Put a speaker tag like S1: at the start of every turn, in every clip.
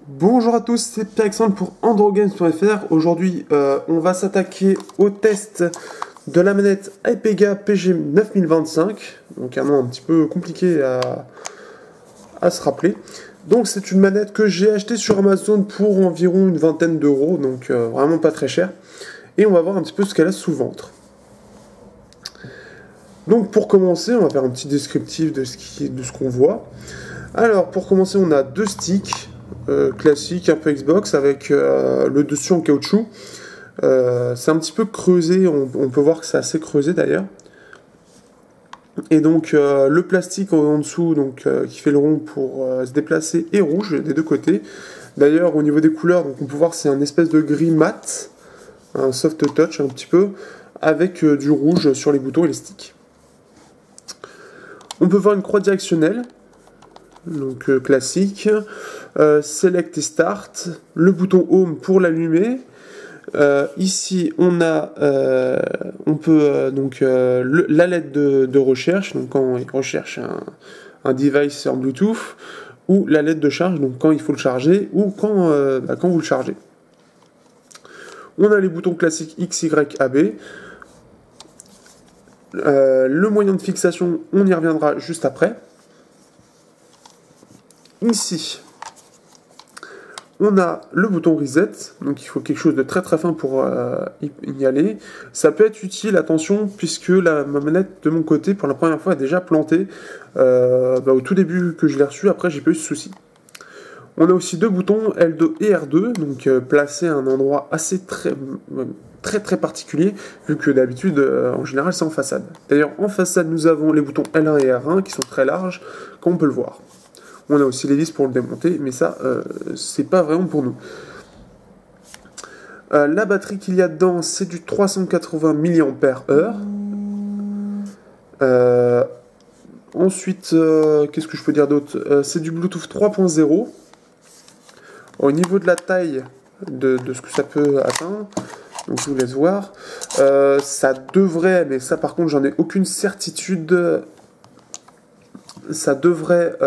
S1: Bonjour à tous, c'est Pierre-Alexandre pour AndroGames.fr. Aujourd'hui, on va s'attaquer au test de la manette Hypega PG 9025. Donc un nom un petit peu compliqué à se rappeler. Donc c'est une manette que j'ai achetée sur Amazon pour environ une vingtaine d'euros, donc vraiment pas très cher. Et on va voir un petit peu ce qu'elle a sous le ventre. Donc pour commencer, on va faire un petit descriptif de ce qu'on voit. Alors pour commencer, on a deux sticks. Classique, un peu Xbox, avec le dessus en caoutchouc. C'est un petit peu creusé, on peut voir que c'est assez creusé d'ailleurs. Et donc le plastique en dessous, donc, qui fait le rond pour se déplacer, est rouge des deux côtés. D'ailleurs au niveau des couleurs, donc, on peut voir que c'est un espèce de gris mat, un soft touch un petit peu, avec du rouge sur les boutons et les sticks. On peut voir une croix directionnelle, donc classique, select et start, le bouton home pour l'allumer. Ici on a la lettre de recherche, donc quand il recherche un device sur Bluetooth, ou la lettre de charge, donc quand il faut le charger, ou quand vous le chargez. On a les boutons classiques X, Y, A, B. Le moyen de fixation, on y reviendra juste après. Ici, on a le bouton reset, donc il faut quelque chose de très très fin pour y aller. Ça peut être utile, attention, puisque ma manette de mon côté, pour la première fois, est déjà plantée au tout début que je l'ai reçue, après j'ai pas eu ce souci. On a aussi deux boutons L2 et R2, donc placés à un endroit assez très particulier, vu que d'habitude, en général, c'est en façade. D'ailleurs, en façade, nous avons les boutons L1 et R1 qui sont très larges, comme on peut le voir. On a aussi les vis pour le démonter, mais ça, c'est pas vraiment pour nous. La batterie qu'il y a dedans, c'est du 380 mAh. Ensuite, qu'est-ce que je peux dire d'autre? C'est du Bluetooth 3.0. Au niveau de la taille de ce que ça peut atteindre, donc je vous laisse voir. Ça devrait, mais ça par contre, j'en ai aucune certitude. Ça devrait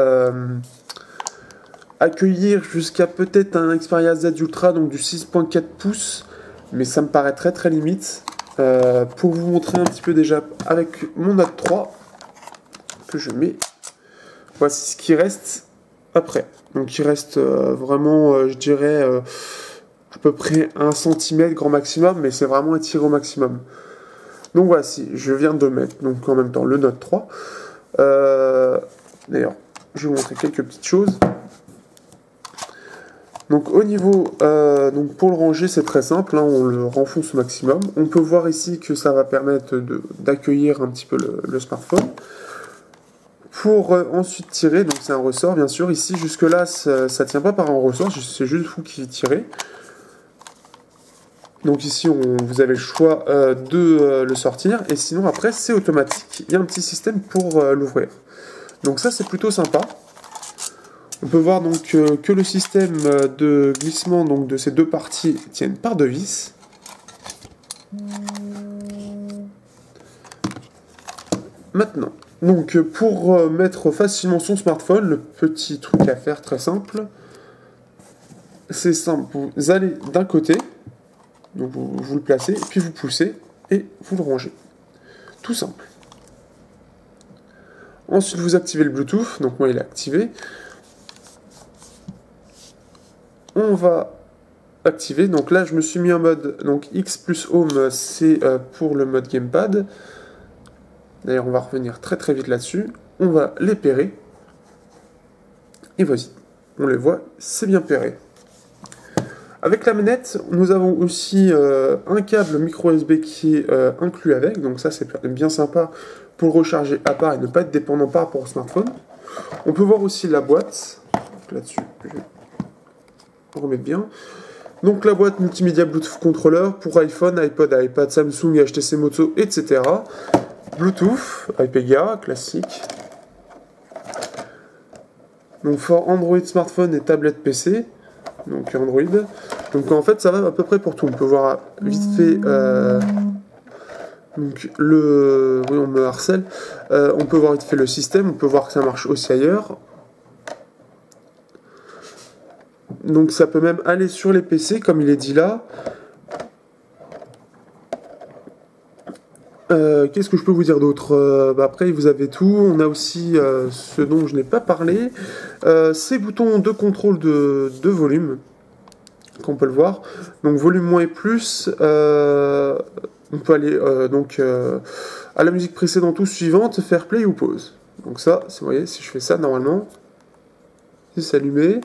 S1: accueillir jusqu'à peut-être un Xperia Z Ultra, donc du 6.4 pouces, mais ça me paraît très limite. Pour vous montrer un petit peu déjà avec mon Note 3 que je mets, voici ce qui reste après. Donc il reste vraiment, je dirais, à peu près 1 cm grand maximum, mais c'est vraiment étiré au maximum. Donc voici, je viens de mettre donc en même temps le Note 3. D'ailleurs, je vais vous montrer quelques petites choses. Donc au niveau, donc pour le ranger, c'est très simple, hein, on le renfonce au maximum. On peut voir ici que ça va permettre d'accueillir un petit peu le smartphone. Pour ensuite tirer, donc c'est un ressort bien sûr. Ici jusque là, ça ne tient pas par un ressort, c'est juste vous qui tirez. Donc ici, vous avez le choix de le sortir, et sinon après c'est automatique. Il y a un petit système pour l'ouvrir. Donc ça c'est plutôt sympa. On peut voir donc que le système de glissement donc, de ces deux parties tiennent par deux vis. Maintenant, donc pour mettre facilement son smartphone, le petit truc à faire très simple, c'est simple, vous allez d'un côté, donc vous le placez, puis vous poussez et vous le rangez. Tout simple. Ensuite vous activez le Bluetooth, donc moi il est activé. On va activer, donc là je me suis mis en mode donc X plus Home, c'est pour le mode gamepad. D'ailleurs on va revenir très vite là-dessus. On va les pairer. Et voici, on les voit, c'est bien pairé. Avec la manette, nous avons aussi un câble micro USB qui est inclus avec, donc ça c'est bien sympa pour le recharger à part et ne pas être dépendant par rapport au smartphone. On peut voir aussi la boîte, là-dessus, je vais remettre bien. Donc la boîte multimédia Bluetooth controller pour iPhone, iPod, iPad, Samsung, HTC Moto, etc. Bluetooth, Hypega, classique. Donc for Android smartphone et tablette PC. Donc Android. Donc en fait ça va à peu près pour tout. On peut voir vite fait donc oui on me harcèle. On peut voir vite fait le système, on peut voir que ça marche aussi ailleurs. Donc ça peut même aller sur les PC, comme il est dit là. Qu'est-ce que je peux vous dire d'autre? Après, vous avez tout. On a aussi ce dont je n'ai pas parlé. Ces boutons de contrôle de volume, qu'on peut le voir. Donc volume moins et plus. On peut aller à la musique précédente ou suivante, faire play ou pause. Donc ça, vous voyez, si je fais ça normalement, c'est s'allumer.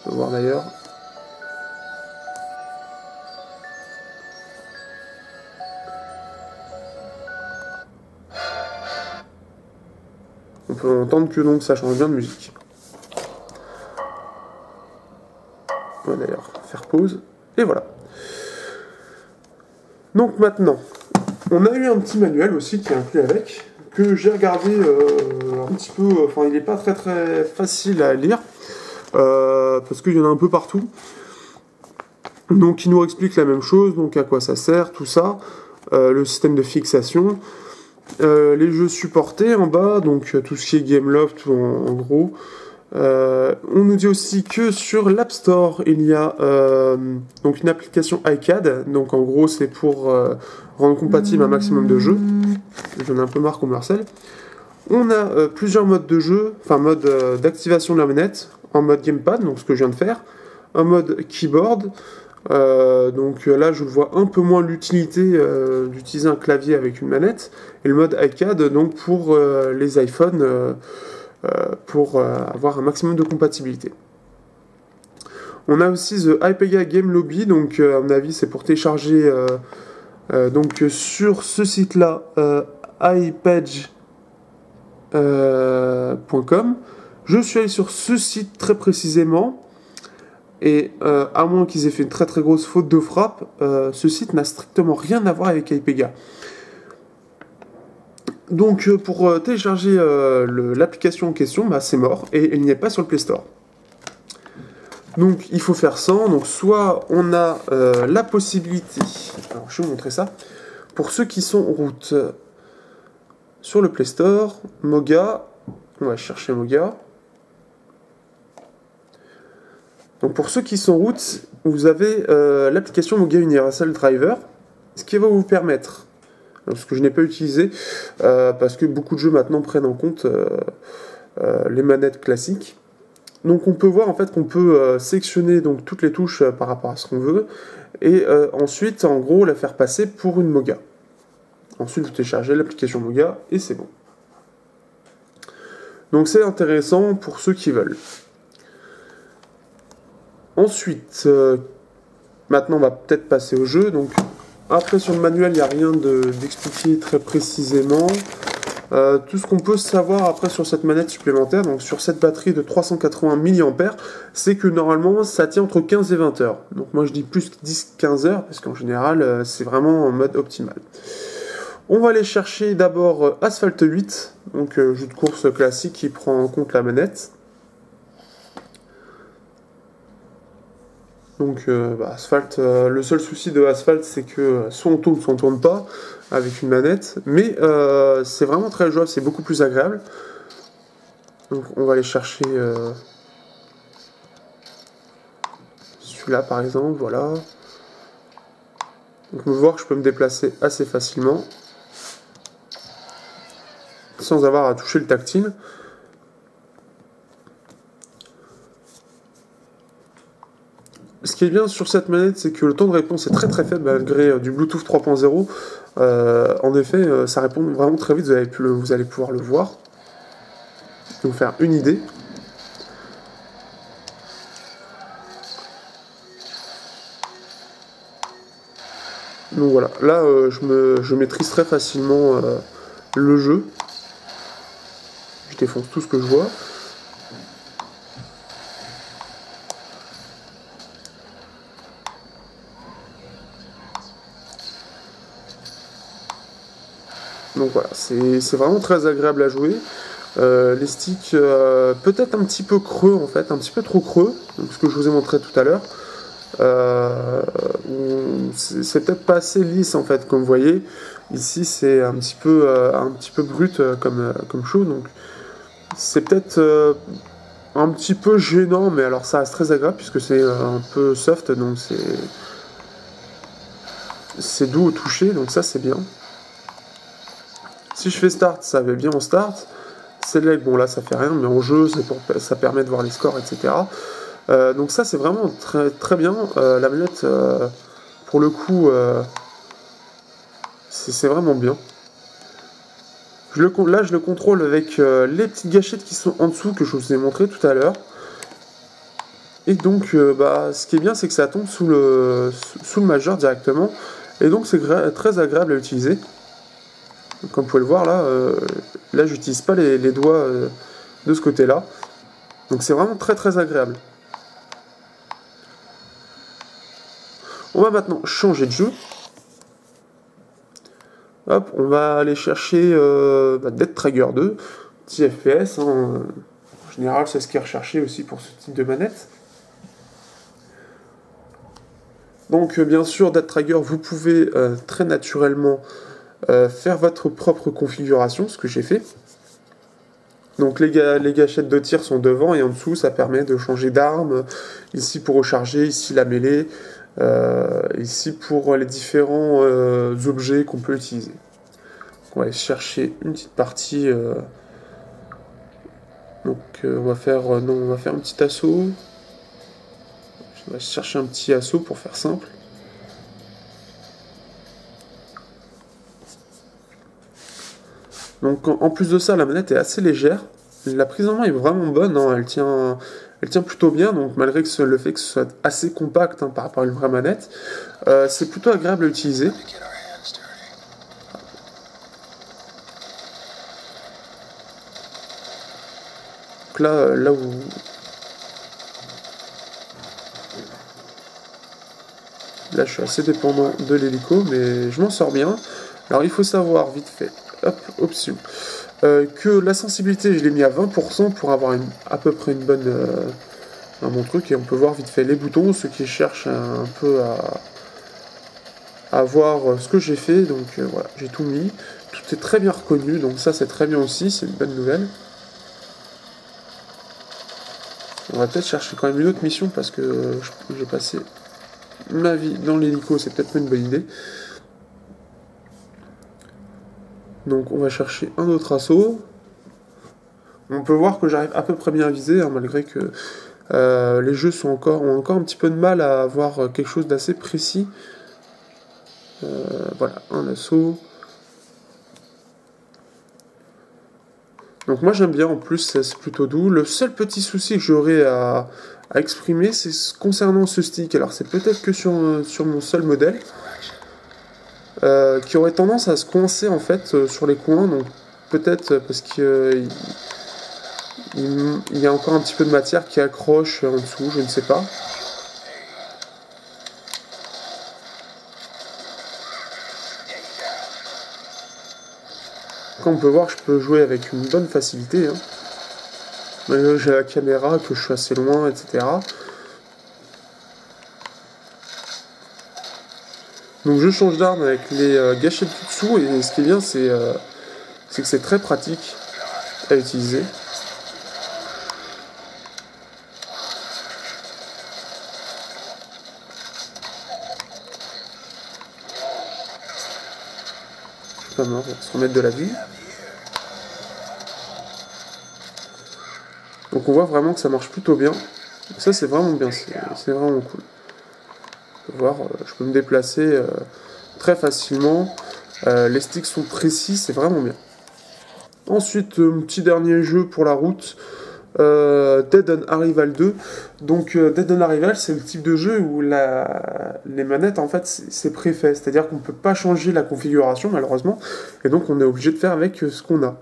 S1: On peut voir d'ailleurs. On peut entendre que donc ça change bien de musique. On va d'ailleurs faire pause. Et voilà. Donc maintenant, on a eu un petit manuel aussi qui est inclus avec, que j'ai regardé un petit peu, enfin il n'est pas très facile à lire, parce qu'il y en a un peu partout. Donc il nous explique la même chose, donc à quoi ça sert, tout ça, le système de fixation, les jeux supportés en bas, donc tout ce qui est Gameloft en gros. On nous dit aussi que sur l'App Store il y a donc une application iCAD, donc en gros c'est pour rendre compatible un maximum de jeux. J'en ai un peu marre qu'on me harcèle. On a plusieurs modes de jeu, enfin mode d'activation de la manette, en mode gamepad, donc ce que je viens de faire, en mode keyboard. Donc là je vois un peu moins l'utilité d'utiliser un clavier avec une manette, et le mode iCAD donc pour les iPhones, pour avoir un maximum de compatibilité. On a aussi The iPega Game Lobby, donc à mon avis c'est pour télécharger donc sur ce site là, iPage.com. Je suis allé sur ce site très précisément, et à moins qu'ils aient fait une très grosse faute de frappe, ce site n'a strictement rien à voir avec iPega. Donc pour télécharger l'application en question, bah, c'est mort, et il n'y est pas sur le Play Store. Donc il faut faire sans, donc soit on a la possibilité, alors je vais vous montrer ça, pour ceux qui sont en route sur le Play Store, Moga, on va chercher Moga. Donc pour ceux qui sont en route, vous avez l'application Moga Universal Driver, ce qui va vous permettre, ce que je n'ai pas utilisé, parce que beaucoup de jeux maintenant prennent en compte les manettes classiques. Donc on peut voir en fait qu'on peut sélectionner donc toutes les touches par rapport à ce qu'on veut, et ensuite en gros la faire passer pour une Moga. Ensuite vous téléchargez l'application Moga et c'est bon. Donc c'est intéressant pour ceux qui veulent. Ensuite, maintenant on va peut-être passer au jeu. Donc après sur le manuel il n'y a rien d'expliqué très précisément. Tout ce qu'on peut savoir après sur cette manette supplémentaire, donc sur cette batterie de 380 mAh, c'est que normalement ça tient entre 15 et 20 heures. Donc moi je dis plus 10-15 heures, parce qu'en général c'est vraiment en mode optimal. On va aller chercher d'abord Asphalt 8, donc jeu de course classique qui prend en compte la manette. Donc Asphalt, le seul souci de Asphalt c'est que soit on tourne pas avec une manette, mais c'est vraiment très jouable, c'est beaucoup plus agréable. Donc on va aller chercher celui-là par exemple, voilà. Donc on peut voir que je peux me déplacer assez facilement, sans avoir à toucher le tactile. Ce qui est bien sur cette manette, c'est que le temps de réponse est très faible malgré du Bluetooth 3.0. En effet, ça répond vraiment très vite, vous allez pouvoir le voir. Et vous faire une idée. Donc voilà, là je maîtrise très facilement le jeu. Je défonce tout ce que je vois. Donc voilà, c'est vraiment très agréable à jouer. Les sticks peut-être un petit peu creux en fait, un petit peu trop creux, donc ce que je vous ai montré tout à l'heure. C'est peut-être pas assez lisse en fait, comme vous voyez. Ici c'est un petit peu brut comme chose, donc c'est peut-être un petit peu gênant, mais alors ça reste très agréable puisque c'est un peu soft, donc c'est doux au toucher, donc ça c'est bien. Si je fais start, ça va bien en start. Select, bon là ça fait rien, mais en jeu ça permet de voir les scores, etc. Donc ça c'est vraiment très, très bien. La manette, pour le coup, c'est vraiment bien. Là je le contrôle avec les petites gâchettes qui sont en dessous que je vous ai montré tout à l'heure. Et donc ce qui est bien c'est que ça tombe sous le majeur directement. Et donc c'est très agréable à utiliser. Comme vous pouvez le voir là j'utilise pas les doigts de ce côté là. Donc c'est vraiment très très agréable. On va maintenant changer de jeu. Hop, on va aller chercher Dead Trigger 2, petit FPS. En général, c'est ce qui est recherché aussi pour ce type de manette. Donc, bien sûr, Dead Trigger, vous pouvez très naturellement faire votre propre configuration, ce que j'ai fait. Donc, les gâchettes de tir sont devant et en dessous, ça permet de changer d'arme. Ici pour recharger, ici la mêlée. Ici pour les différents objets qu'on peut utiliser. On va aller chercher une petite partie. Donc on va faire un petit assaut. On va chercher un petit assaut pour faire simple. Donc en plus de ça, la manette est assez légère. La prise en main est vraiment bonne, hein. Elle tient plutôt bien, donc malgré le fait que ce soit assez compact par rapport à une vraie manette, c'est plutôt agréable à utiliser. Donc là où... Là je suis assez dépendant de l'hélico, mais je m'en sors bien. Alors il faut savoir vite fait, hop, option, que la sensibilité je l'ai mis à 20% pour avoir à peu près une bonne... un bon truc, et on peut voir vite fait les boutons, ceux qui cherchent un peu à voir ce que j'ai fait, donc voilà, j'ai tout mis, tout est très bien reconnu, donc ça c'est très bien aussi, c'est une bonne nouvelle. On va peut-être chercher quand même une autre mission, parce que j'ai passé ma vie dans l'hélico, c'est peut-être pas une bonne idée. Donc on va chercher un autre assaut. On peut voir que j'arrive à peu près bien à viser, hein, malgré que les jeux ont encore un petit peu de mal à avoir quelque chose d'assez précis. Voilà, un assaut. Donc moi j'aime bien, en plus c'est plutôt doux. Le seul petit souci que j'aurais à exprimer, c'est concernant ce stick. Alors c'est peut-être que sur mon seul modèle, qui aurait tendance à se coincer en fait sur les coins. Donc peut-être parce qu'il y a encore un petit peu de matière qui accroche en dessous, je ne sais pas. Comme on peut voir, je peux jouer avec une bonne facilité. Hein. J'ai la caméra, que je suis assez loin, etc. Donc je change d'arme avec les gâchettes du dessous, et ce qui est bien, c'est que c'est très pratique à utiliser. Je suis pas mort, on va se remettre de la vie. Donc on voit vraiment que ça marche plutôt bien. Ça c'est vraiment bien, c'est vraiment cool. On peut voir, je peux me déplacer très facilement. Les sticks sont précis, c'est vraiment bien. Ensuite, un petit dernier jeu pour la route. Dead on Arrival 2. Donc Dead on Arrival, c'est le type de jeu où les manettes en fait c'est préfet, c'est-à-dire qu'on ne peut pas changer la configuration malheureusement, et donc on est obligé de faire avec ce qu'on a.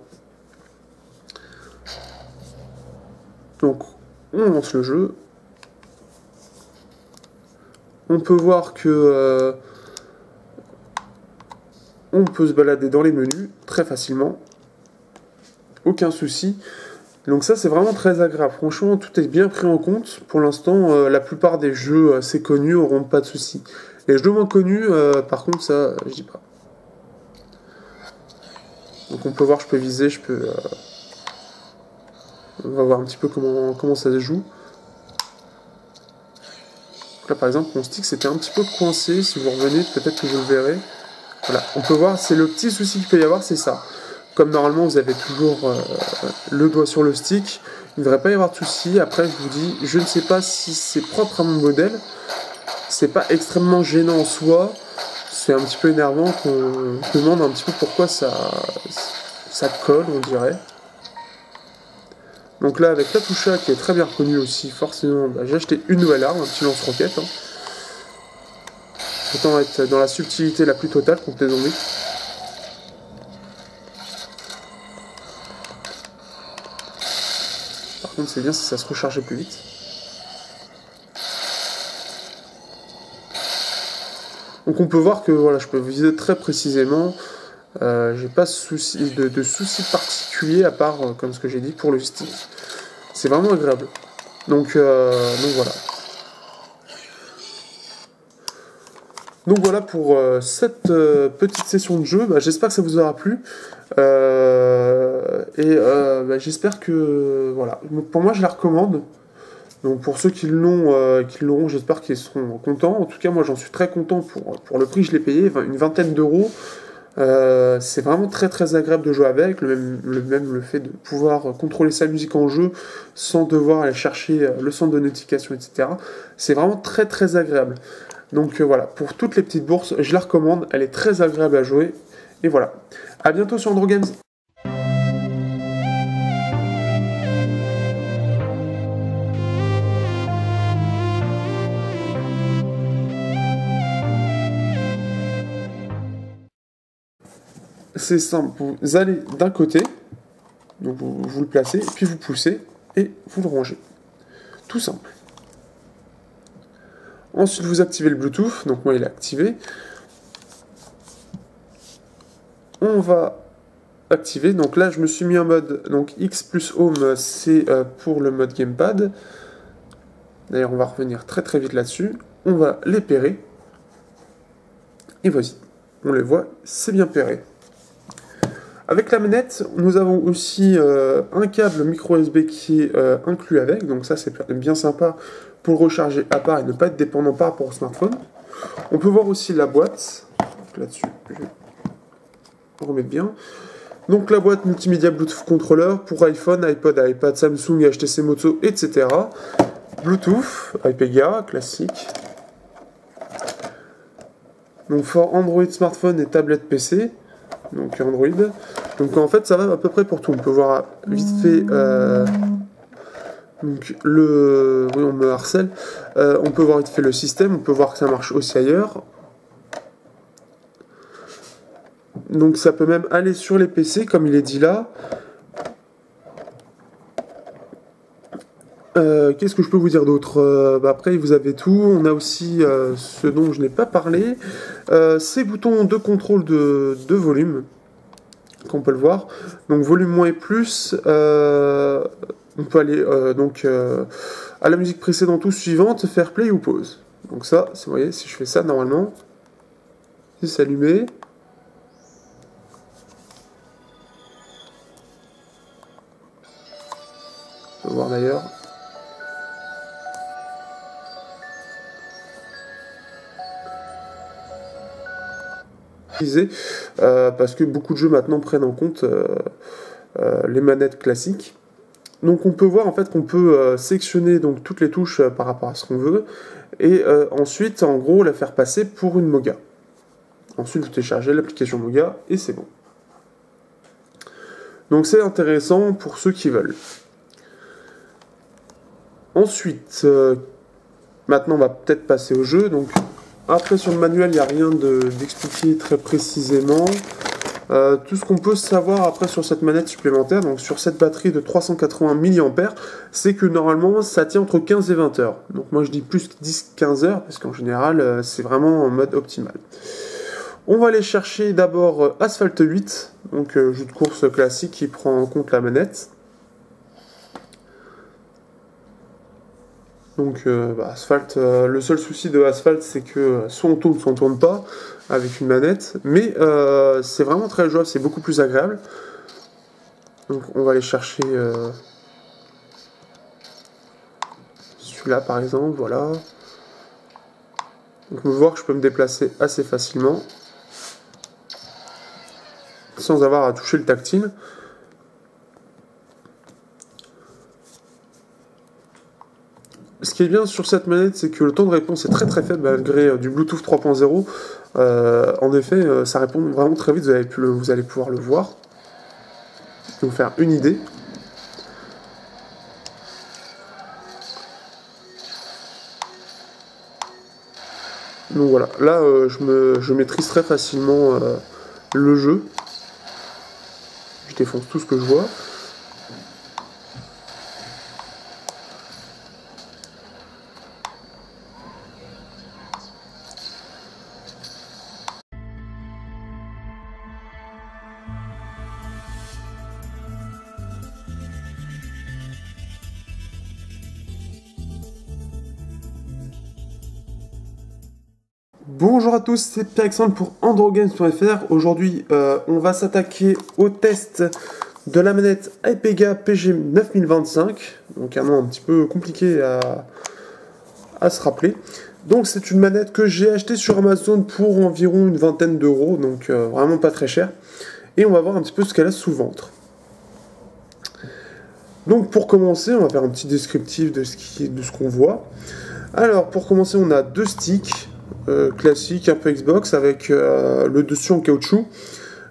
S1: Donc on lance le jeu. On peut voir que on peut se balader dans les menus très facilement, aucun souci. Donc ça c'est vraiment très agréable, franchement tout est bien pris en compte. Pour l'instant la plupart des jeux assez connus auront pas de soucis. Les jeux moins connus par contre ça je dis pas. Donc on peut voir, je peux viser, je peux... On va voir un petit peu comment ça se joue. Là par exemple mon stick c'était un petit peu coincé, si vous revenez peut-être que vous le verrez. Voilà, on peut voir, c'est le petit souci qu'il peut y avoir, c'est ça. Comme normalement vous avez toujours le doigt sur le stick, il ne devrait pas y avoir de souci. Après je vous dis, je ne sais pas si c'est propre à mon modèle, c'est pas extrêmement gênant en soi, c'est un petit peu énervant qu'on se demande un petit peu pourquoi ça colle on dirait. Donc là avec la touche A qui est très bien reconnue aussi, forcément j'ai acheté une nouvelle arme, un petit lance-roquette. Hein. Autant être dans la subtilité la plus totale contre les zombies. Par contre, c'est bien si ça se rechargeait plus vite. Donc on peut voir que voilà, je peux viser très précisément. J'ai pas de soucis particuliers à part, comme ce que j'ai dit, pour le stick. C'est vraiment agréable. Donc voilà. Donc voilà pour cette petite session de jeu. Bah, j'espère que ça vous aura plu. J'espère que... Voilà. Pour moi, je la recommande. Donc pour ceux qui l'auront, j'espère qu'ils seront contents. En tout cas, moi, j'en suis très content pour le prix que je l'ai payé. Une vingtaine d'euros. C'est vraiment très très agréable de jouer avec. Le fait de pouvoir contrôler sa musique en jeu sans devoir aller chercher le centre de notification, etc. C'est vraiment très très agréable. Donc voilà, pour toutes les petites bourses, je la recommande, elle est très agréable à jouer. Et voilà. A bientôt sur Androgames. C'est simple, vous allez d'un côté, donc vous le placez, puis vous poussez et vous le rangez. Tout simple. Ensuite, vous activez le Bluetooth, donc moi il est activé. On va activer, donc là je me suis mis en mode, donc X plus Home c'est pour le mode Gamepad. D'ailleurs on va revenir très très vite là-dessus. On va les pairer. Et voici, on les voit, c'est bien pairé. Avec la manette, nous avons aussi un câble micro USB qui est inclus avec, donc ça c'est bien sympa pour le recharger à part et ne pas être dépendant par rapport au smartphone. On peut voir aussi la boîte, là-dessus, je vais remettre bien. Donc la boîte multimédia Bluetooth controller pour iPhone, iPod, iPad, Samsung, HTC Moto, etc. Bluetooth, iPega, classique. Donc for Android smartphone et tablette PC. Donc Android. Donc en fait ça va à peu près pour tout. On peut voir vite fait donc oui on me harcèle. On peut voir vite fait le système, on peut voir que ça marche aussi ailleurs. Donc ça peut même aller sur les PC comme il est dit là. Qu'est-ce que je peux vous dire d'autre? Après vous avez tout, on a aussi ce dont je n'ai pas parlé, ces boutons de contrôle de volume, qu'on peut le voir, donc volume moins et plus, on peut aller à la musique précédente ou suivante, faire play ou pause. Donc ça, vous voyez, si je fais ça normalement, si c'est allumé, on peut voir d'ailleurs. Parce que beaucoup de jeux maintenant prennent en compte les manettes classiques. Donc on peut voir en fait qu'on peut sectionner donc toutes les touches par rapport à ce qu'on veut et ensuite en gros la faire passer pour une Moga. Ensuite vous téléchargez l'application Moga et c'est bon. Donc c'est intéressant pour ceux qui veulent. Ensuite, maintenant on va peut-être passer au jeu. Donc après sur le manuel il n'y a rien d'expliqué très précisément. Tout ce qu'on peut savoir après sur cette manette supplémentaire, donc sur cette batterie de 380 mAh, c'est que normalement ça tient entre 15 et 20 heures. Donc moi je dis plus 10-15 heures parce qu'en général c'est vraiment en mode optimal. On va aller chercher d'abord Asphalt 8, donc jeu de course classique qui prend en compte la manette. Donc Asphalt, le seul souci de Asphalt, c'est que soit on tourne pas avec une manette, mais c'est vraiment très jouable, c'est beaucoup plus agréable. Donc on va aller chercher celui-là par exemple, voilà. Donc on peut voir que je peux me déplacer assez facilement, sans avoir à toucher le tactile. Ce qui est bien sur cette manette, c'est que le temps de réponse est très très faible malgré du Bluetooth 3.0. En effet, ça répond vraiment très vite, vous allez pouvoir le voir. Vous faire une idée. Donc voilà, là je maîtrise très facilement le jeu. Je défonce tout ce que je vois. Bonjour à tous, c'est Pierre-Alexandre pour AndroGames.fr. Aujourd'hui, on va s'attaquer au test de la manette Hypega PG 9025. Donc un nom un petit peu compliqué à se rappeler. Donc c'est une manette que j'ai achetée sur Amazon pour environ une vingtaine d'euros, donc vraiment pas très cher. Et on va voir un petit peu ce qu'elle a sous le ventre. Donc pour commencer, on va faire un petit descriptif de ce qu'on voit. Alors pour commencer, on a deux sticks. Classique, un peu Xbox, avec le dessus en caoutchouc.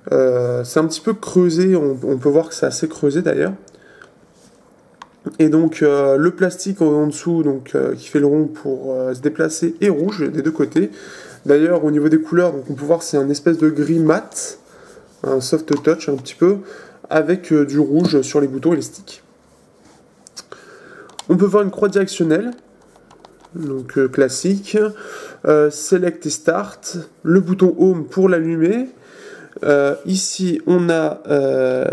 S1: C'est un petit peu creusé, on peut voir que c'est assez creusé d'ailleurs. Et donc le plastique en dessous, donc, qui fait le rond pour se déplacer, est rouge des deux côtés. D'ailleurs au niveau des couleurs, donc, on peut voir que c'est un espèce de gris mat, un soft touch un petit peu, avec du rouge sur les boutons et les sticks. On peut voir une croix directionnelle, donc classique, select et start, le bouton home pour l'allumer. Ici on a la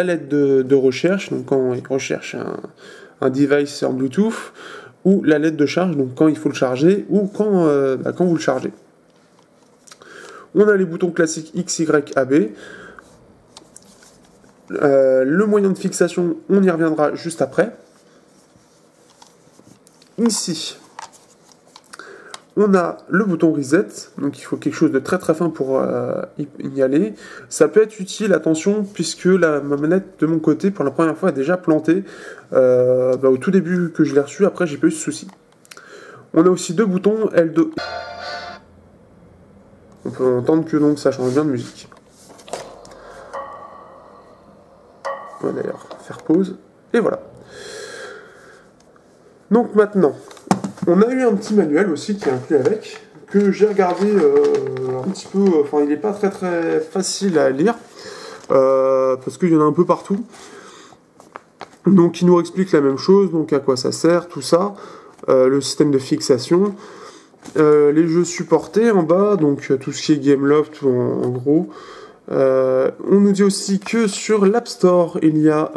S1: lettre de recherche, donc quand il recherche un device en Bluetooth, ou la lettre de charge, donc quand il faut le charger, ou quand vous le chargez. On a les boutons classiques X, Y, A, B. Le moyen de fixation, on y reviendra juste après. Ici, on a le bouton reset, donc il faut quelque chose de très très fin pour y aller. Ça peut être utile, attention, puisque ma manette de mon côté, pour la première fois, est déjà plantée au tout début que je l'ai reçue, après j'ai pas eu ce souci. On a aussi deux boutons L2. On peut entendre que donc ça change bien de musique. On va d'ailleurs faire pause, et voilà. Donc maintenant, on a eu un petit manuel aussi qui est inclus avec, que j'ai regardé un petit peu, enfin il n'est pas très très facile à lire, parce qu'il y en a un peu partout. Donc il nous explique la même chose, donc à quoi ça sert, tout ça, le système de fixation, les jeux supportés en bas, donc tout ce qui est Gameloft en gros. On nous dit aussi que sur l'App Store, il y a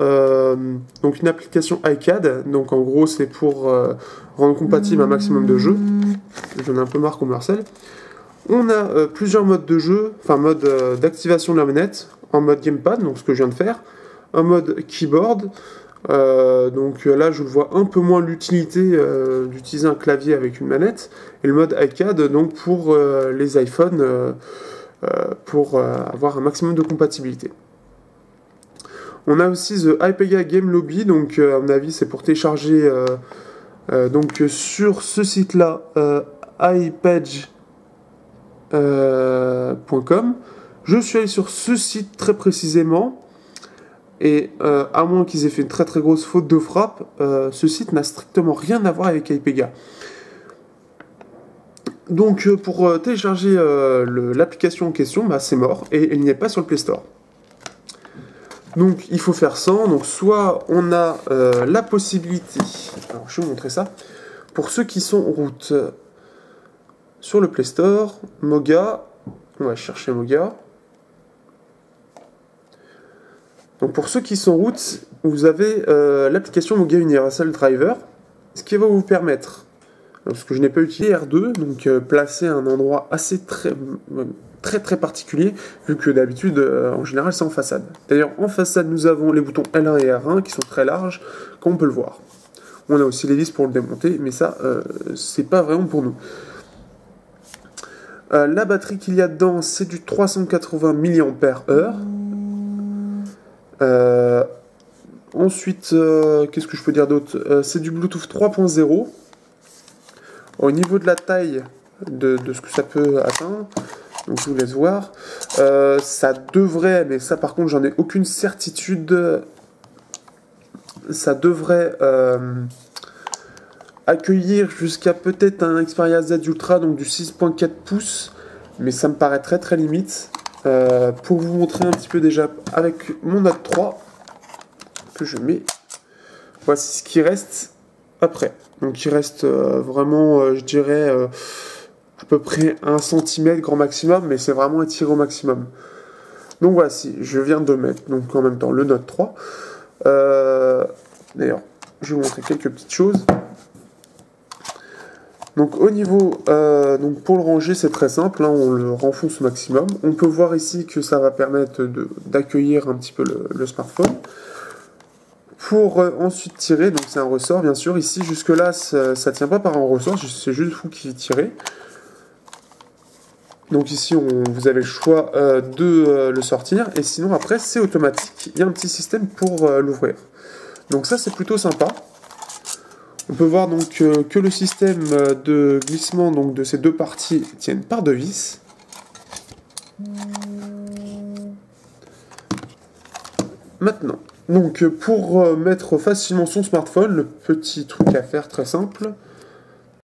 S1: donc une application iCAD, donc en gros c'est pour rendre compatible un maximum de jeux. J'en ai un peu marre qu'on me harcèle. On a plusieurs modes de jeu, enfin mode d'activation de la manette, en mode gamepad, donc ce que je viens de faire, un mode keyboard, donc là je vois un peu moins l'utilité d'utiliser un clavier avec une manette, et le mode iCAD, donc pour les iPhones, pour avoir un maximum de compatibilité. On a aussi The Hypega Game Lobby, donc à mon avis c'est pour télécharger donc sur ce site-là, hypage.com. Je suis allé sur ce site très précisément, et à moins qu'ils aient fait une très très grosse faute de frappe, ce site n'a strictement rien à voir avec Hypega. Donc pour télécharger l'application en question, c'est mort, et elle n'y est pas sur le Play Store. Donc il faut faire ça, donc soit on a la possibilité, alors je vais vous montrer ça, pour ceux qui sont en route sur le Play Store, Moga, on va chercher Moga, Donc pour ceux qui sont route, vous avez l'application Moga Universal Driver, ce qui va vous permettre, parce que je n'ai pas utilisé R2, donc placer à un endroit assez très particulier, vu que d'habitude, en général, c'est en façade. D'ailleurs, en façade, nous avons les boutons L1 et R1 qui sont très larges, comme on peut le voir. On a aussi les vis pour le démonter, mais ça, c'est pas vraiment pour nous. La batterie qu'il y a dedans, c'est du 380 mAh. Ensuite, qu'est-ce que je peux dire d'autre? C'est du Bluetooth 3.0. Au niveau de la taille de ce que ça peut atteindre, donc je vous laisse voir. Ça devrait, mais ça par contre j'en ai aucune certitude, ça devrait accueillir jusqu'à peut-être un Xperia Z Ultra, donc du 6.4 pouces, mais ça me paraît très limite. Pour vous montrer un petit peu déjà avec mon Note 3 que je mets, voici ce qui reste après. Donc il reste vraiment, je dirais, à peu près 1 cm grand maximum, mais c'est vraiment étiré au maximum. Donc voici, je viens de mettre donc en même temps le Note 3. D'ailleurs, je vais vous montrer quelques petites choses. Donc au niveau, donc pour le ranger, c'est très simple, hein, on le renfonce au maximum. On peut voir ici que ça va permettre d'accueillir un petit peu le smartphone. Pour ensuite tirer, donc c'est un ressort bien sûr, ici jusque là ça ne tient pas par un ressort, c'est juste vous qui tirez. Donc ici vous avez le choix de le sortir, et sinon après c'est automatique, il y a un petit système pour l'ouvrir. Donc ça c'est plutôt sympa. On peut voir donc que le système de glissement donc, de ces deux parties tiennent par deux vis. Maintenant, donc pour mettre facilement son smartphone, le petit truc à faire très simple,